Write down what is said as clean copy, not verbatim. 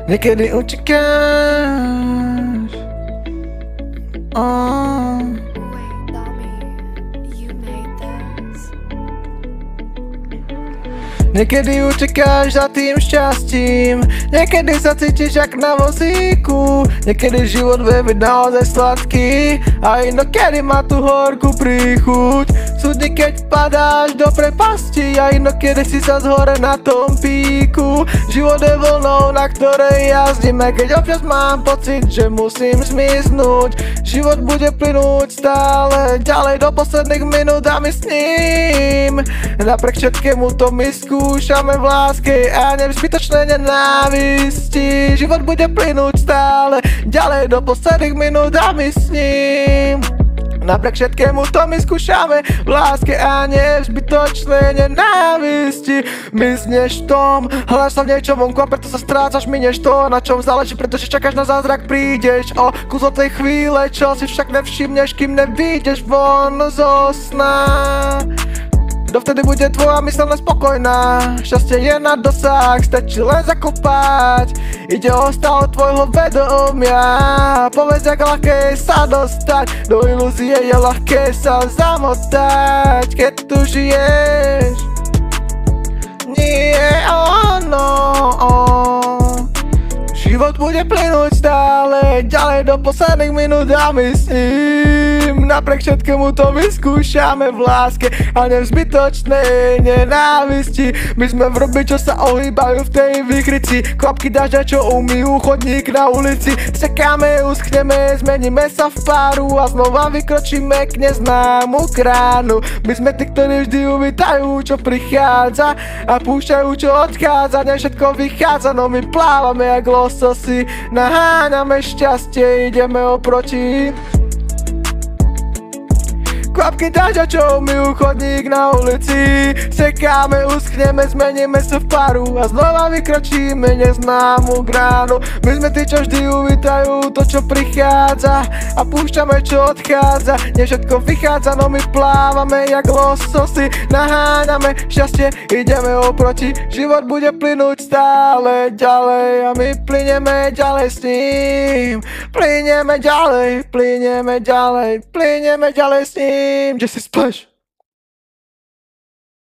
Niekedy utekáš. Wait, dummy, you made this. Niekedy utekáš za tým šťastím, niekedy sa cítiš jak na vozíku, niekedy život vie byť naozaj sladký a inokedy má tú horkú príchuť. Súdne keď padáš do prepasti a inokedy si sa zhore na tom píku. Život je vlnou, na ktorej jazdíme, keď občas mám pocit, že musím zmiznúť. Život bude plynúť stále ďalej do posledných minút a my s ním. Napriek všetkému to my skúšame v láske a ne v zbytočnej nenávisti. Život bude plynúť stále ďalej do posledných minút a my s ním. Napriek všetkému to my skúšame v láske a nie v zbytočnej nenávisti. Myslíš tom, hľadáš sa v niečom vonku a preto sa strácaš, minieš to, na čom záleží, pretože čakáš na zázrak, prídeš o kus od tej chvíle, čo si však nevšimneš, kým nevyjdeš von zo sna. Dovtedy bude tvoja mysl spokojná, šťastie je na dosah, stačí len zakopať. Ide o stav tvojho vedomia, povedz jak ľahké sa dostať, do ilúzie je ľahké sa zamotať. Keď tu žiješ, nie je ono. Život bude plynúť stále ďalej do posledných minút a my s ním. Napriek všetkému to my skúšame v láske a ne v zbytočnej nenávisti. My sme vrby, čo sa ohýbajú v tej výchrici, kvapky dažďa, čo umýjú chodník na ulici. Sekáme, uschneme, zmeníme sa v páru a znova vykročíme k neznámu kránu. My sme tí, ktorí vždy uvítajú, čo prichádza a púšťajú, čo odchádza. Ne všetko vychádza, no my plávame jak lososy, naháňame šťastie, ideme oproti. Kvapky dažďa, čo umýjú chodník na ulici. Sekáme, uschneme, zmeníme sa v paru a znova vykročíme neznámu bránu. My sme tí, čo vždy uvítajú to, čo prichádza a púšťame, čo odchádza. Nie všetko vychádza, no my plávame jak lososy, naháňame šťastie, ideme oproti. Život bude plynúť stále ďalej a my plynieme ďalej s ním. Plynieme ďalej, plynieme ďalej, plynieme ďalej s ním. Jesse Splash.